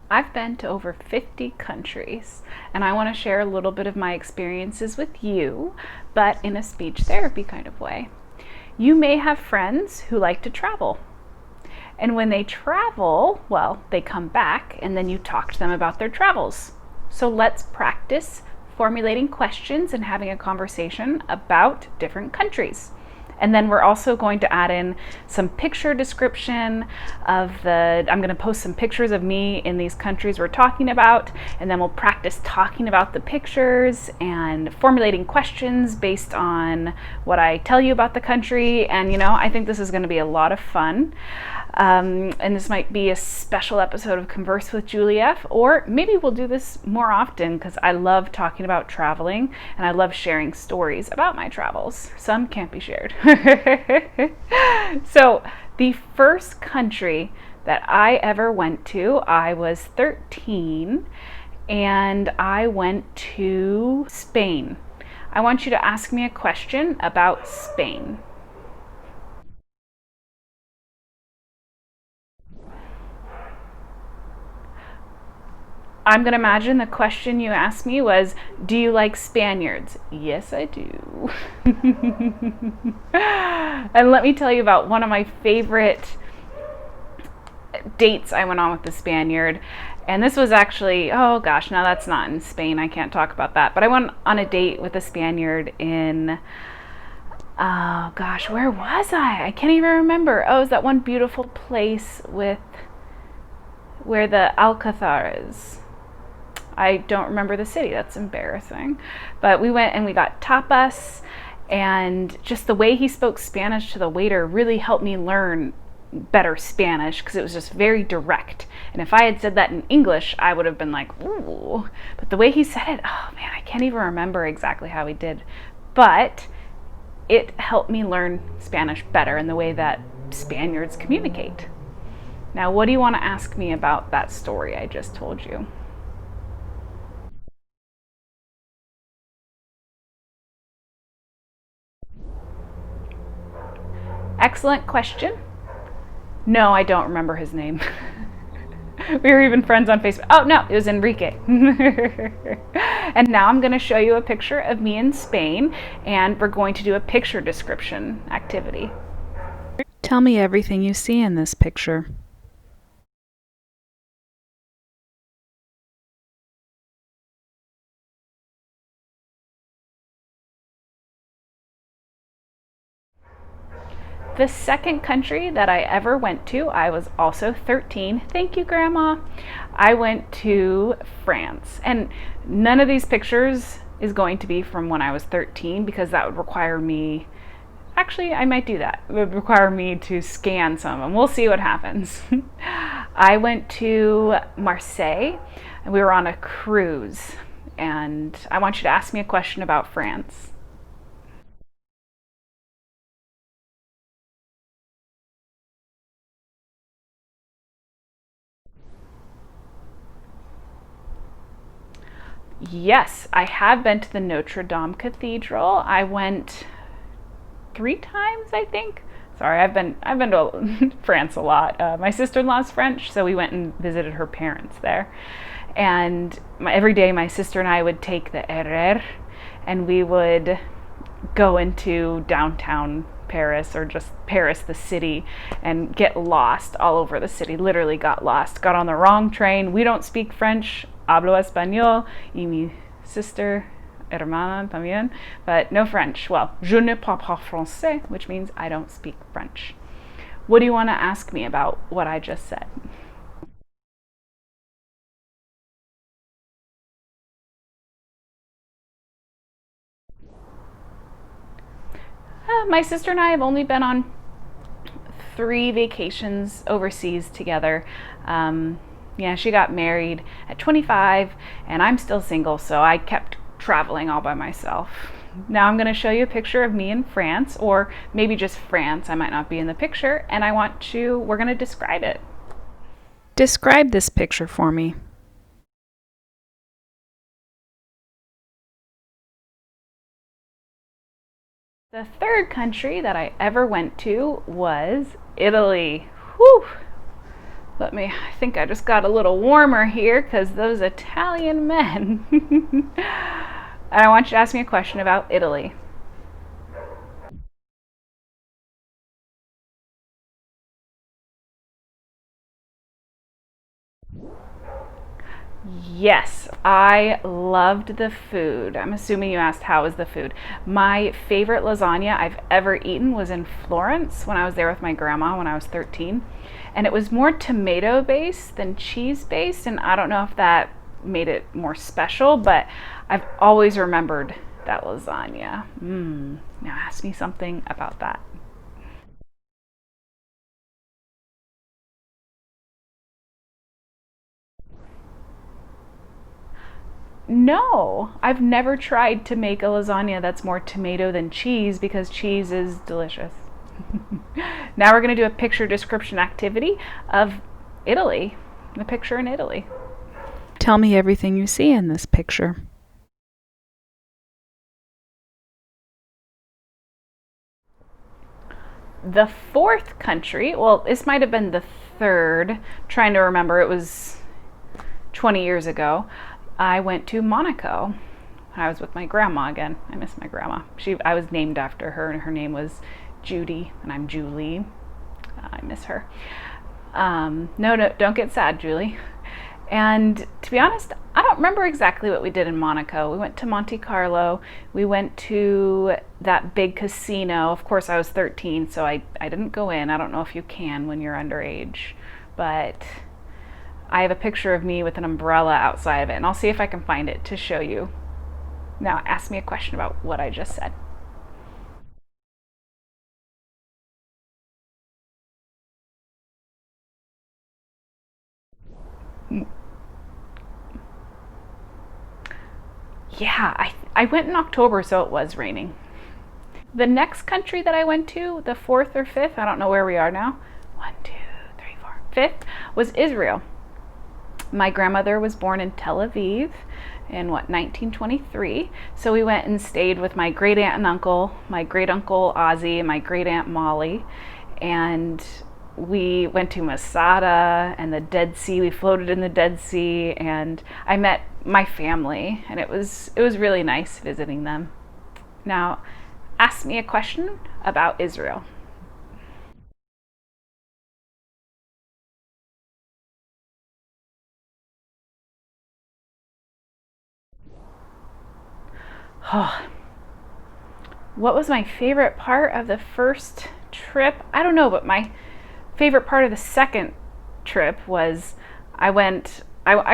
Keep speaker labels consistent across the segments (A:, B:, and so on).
A: I've been to over 50 countries, and I want to share a little bit of my experiences with you, but in a speech therapy kind of way. You may have friends who like to travel. And when they travel, well, they come back and then you talk to them about their travels. So let's practice formulating questions and having a conversation about different countries. And then we're also going to add in some picture description I'm going to post some pictures of me in these countries we're talking about, and then we'll practice talking about the pictures and formulating questions based on what I tell you about the country. And I think this is going to be a lot of fun. And this might be a special episode of Converse with Julie F. Or maybe we'll do this more often because I love talking about traveling and I love sharing stories about my travels. Some can't be shared. So, the first country that I ever went to, I was 13 and I went to Spain. I want you to ask me a question about Spain. I'm going to imagine the question you asked me was, do you like Spaniards? Yes, I do. And let me tell you about one of my favorite dates I went on with the Spaniard. And this was actually, oh gosh, now that's not in Spain. I can't talk about that. But I went on a date with a Spaniard in, oh gosh, where was I? I can't even remember. Oh, it was that one beautiful place with where the Alcazar is. I don't remember the city. That's embarrassing. But we went and we got tapas, and just the way he spoke Spanish to the waiter really helped me learn better Spanish because it was just very direct. And if I had said that in English, I would have been like, ooh. But the way he said it, oh man, I can't even remember exactly how he did. But it helped me learn Spanish better in the way that Spaniards communicate. Now, what do you want to ask me about that story I just told you? Excellent question. No, I don't remember his name. We were even friends on Facebook. Oh, no, it was Enrique. And now I'm going to show you a picture of me in Spain, and we're going to do a picture description activity. Tell me everything you see in this picture. The second country that I ever went to, I was also 13. Thank you, Grandma. I went to France. And none of these pictures is going to be from when I was 13 because that would require me. Actually, I might do that. It would require me to scan some of them. We'll see what happens. I went to Marseille and we were on a cruise. And I want you to ask me a question about France. Yes, I have been to the Notre Dame Cathedral. I went 3 times, I think. Sorry, I've been to France a lot. My sister-in-law's French, so we went and visited her parents there. And every day, my sister and I would take the RR, and we would go into downtown Paris or just Paris, the city, and get lost all over the city. Literally got lost. Got on the wrong train. We don't speak French. Hablo español. Y mi sister, hermana también, but no French. Well, je ne parle pas français, which means I don't speak French. What do you want to ask me about what I just said? My sister and I have only been on 3 vacations overseas together. Yeah, she got married at 25, and I'm still single, so I kept traveling all by myself. Now I'm going to show you a picture of me in France, or maybe just France. I might not be in the picture, and we're going to describe it. Describe this picture for me. The third country that I ever went to was Italy. Whew! I think I just got a little warmer here because those Italian men. And I want you to ask me a question about Italy. Yes, I loved the food. I'm assuming you asked how was the food. My favorite lasagna I've ever eaten was in Florence when I was there with my grandma when I was 13. And it was more tomato based than cheese based. And I don't know if that made it more special, but I've always remembered that lasagna. Now ask me something about that. No, I've never tried to make a lasagna that's more tomato than cheese because cheese is delicious. Now we're going to do a picture description activity of Italy, the picture in Italy. Tell me everything you see in this picture. The fourth country, well, this might have been the third, trying to remember, it was 20 years ago. I went to Monaco. I was with my grandma again. I miss my grandma. I was named after her, and her name was Judy, and I'm Julie. I miss her. No, don't get sad, Julie. And to be honest, I don't remember exactly what we did in Monaco. We went to Monte Carlo. We went to that big casino. Of course, I was 13, so I didn't go in. I don't know if you can when you're underage, but I have a picture of me with an umbrella outside of it, and I'll see if I can find it to show you. Now, ask me a question about what I just said. Yeah, I went in October, so it was raining. The next country that I went to, the fourth or fifth, I don't know where we are now. One, two, three, four. Fifth was Israel. My grandmother was born in Tel Aviv in 1923. So we went and stayed with my great aunt and uncle, my great uncle Ozzy, and my great aunt Molly. And we went to Masada and the Dead Sea. We floated in the Dead Sea, and I met my family, and it was really nice visiting them. Now, ask me a question about Israel. Oh, what was my favorite part of the first trip? I don't know, but my favorite part of the second trip was I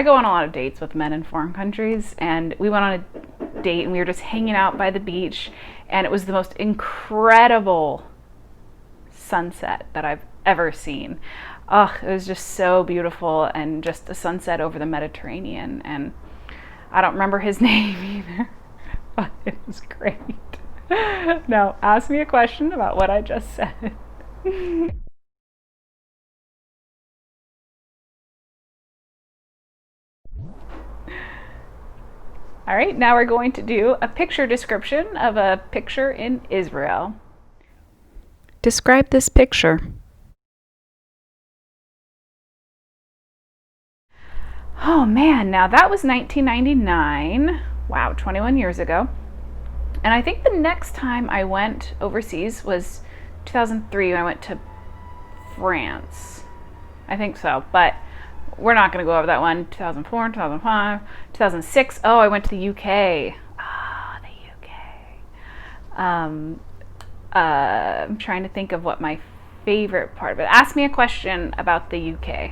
A: go on a lot of dates with men in foreign countries, and we went on a date and we were just hanging out by the beach, and it was the most incredible sunset that I've ever seen. Oh, it was just so beautiful, and just the sunset over the Mediterranean. And I don't remember his name either, but it was great. Now, ask me a question about what I just said. All right, now we're going to do a picture description of a picture in Israel. Describe this picture. Oh man, now that was 1999. Wow, 21 years ago. And I think the next time I went overseas was 2003 when I went to France. I think so, but we're not going to go over that one. 2004, 2005, 2006. Oh, I went to the UK. Ah, the UK. I'm trying to think of what my favorite part of it. Ask me a question about the UK.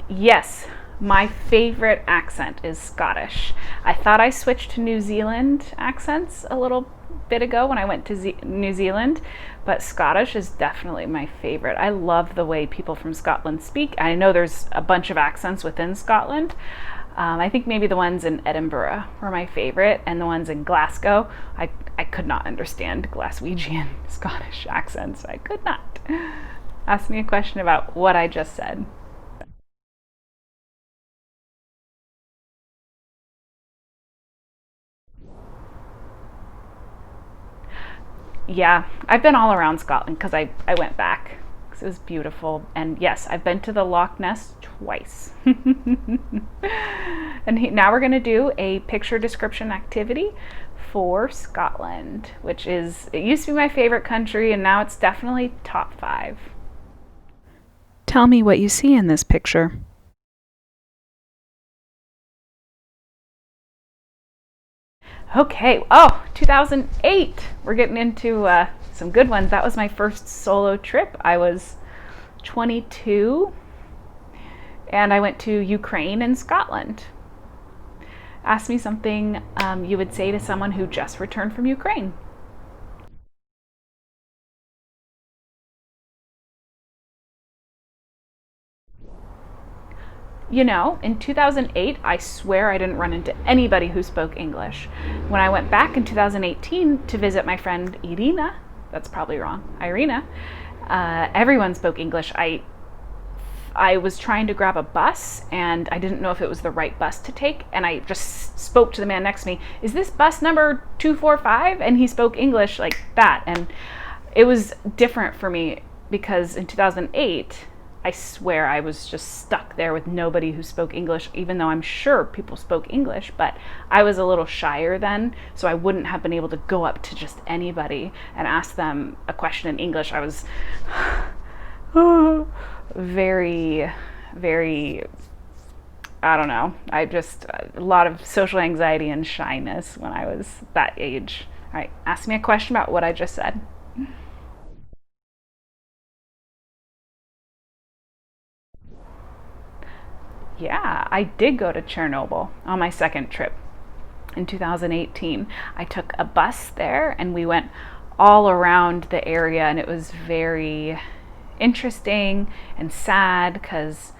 A: Yes, my favorite accent is Scottish. I thought I switched to New Zealand accents a little bit ago when I went to New Zealand, but Scottish is definitely my favorite. I love the way people from Scotland speak. I know there's a bunch of accents within Scotland. I think maybe the ones in Edinburgh were my favorite, and the ones in Glasgow, I could not understand Glaswegian Scottish accents. I could not. Ask me a question about what I just said. Yeah, I've been all around Scotland because I went back because it was beautiful. And yes, I've been to the Loch Ness twice. And now we're going to do a picture description activity for Scotland, which is, it used to be my favorite country and now it's definitely top 5. Tell me what you see in this picture. Okay, oh, 2008. We're getting into some good ones. That was my first solo trip. I was 22 and I went to Ukraine and Scotland. Ask me something you would say to someone who just returned from Ukraine. You know, in 2008, I swear I didn't run into anybody who spoke English. When I went back in 2018 to visit my friend Irina, that's probably wrong, Irina, everyone spoke English. I was trying to grab a bus and I didn't know if it was the right bus to take, and I just spoke to the man next to me, is this bus number 245? And he spoke English like that. And it was different for me because in 2008, I swear I was just stuck there with nobody who spoke English, even though I'm sure people spoke English, but I was a little shyer then, so I wouldn't have been able to go up to just anybody and ask them a question in English. I was very, very, I don't know. I just, a lot of social anxiety and shyness when I was that age. All right, ask me a question about what I just said. Yeah, I did go to Chernobyl on my second trip in 2018. I took a bus there and we went all around the area, and it was very interesting and sad because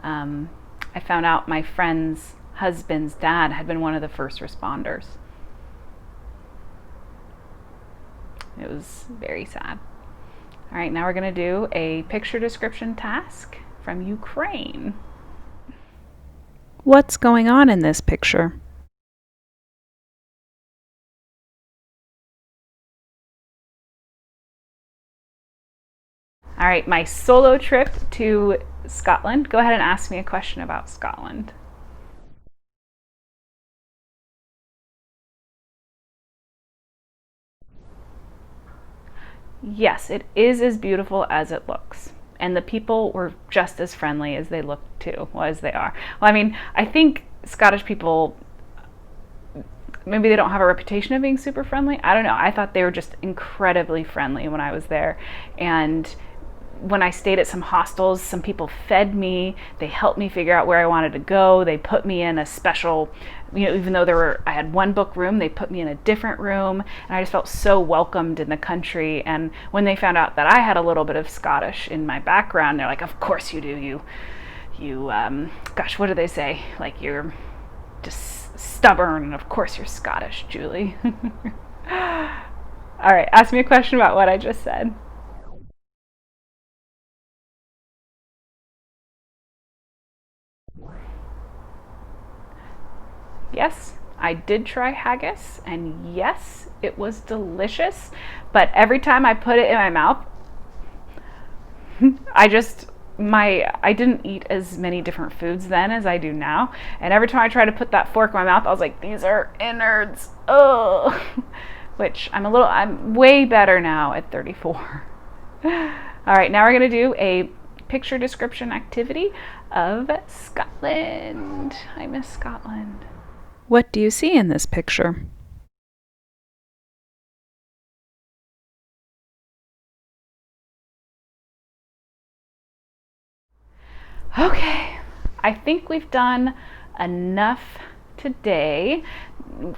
A: I found out my friend's husband's dad had been one of the first responders. It was very sad. All right, now we're going to do a picture description task from Ukraine. What's going on in this picture? All right, my solo trip to Scotland. Go ahead and ask me a question about Scotland. Yes, it is as beautiful as it looks. And the people were just as friendly as they look too, well, as they are. Well, I mean, I think Scottish people, maybe they don't have a reputation of being super friendly. I don't know. I thought they were just incredibly friendly when I was there. And when I stayed at some hostels, some people fed me. They helped me figure out where I wanted to go. They put me in a special, even though I had one book room, they put me in a different room, and I just felt so welcomed in the country. And when they found out that I had a little bit of Scottish in my background, they're like, "Of course you do. Gosh, what do they say? Like, you're just stubborn, and of course you're Scottish, Julie." All right, ask me a question about what I just said. Yes, I did try haggis, and yes, it was delicious, but every time I put it in my mouth, I didn't eat as many different foods then as I do now, and every time I try to put that fork in my mouth, I was like, these are innards, ugh, which I'm way better now at 34. All right, now we're gonna do a picture description activity of Scotland. I miss Scotland. What do you see in this picture? Okay, I think we've done enough today.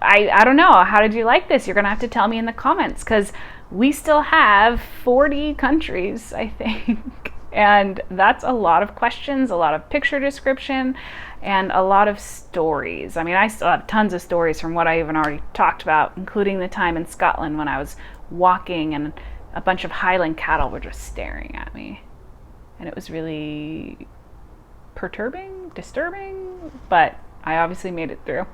A: I don't know, how did you like this? You're gonna have to tell me in the comments because we still have 40 countries, I think. And that's a lot of questions, a lot of picture description, and a lot of stories. I mean, I still have tons of stories from what I even already talked about, including the time in Scotland when I was walking and a bunch of Highland cattle were just staring at me. And it was really perturbing, disturbing, but I obviously made it through.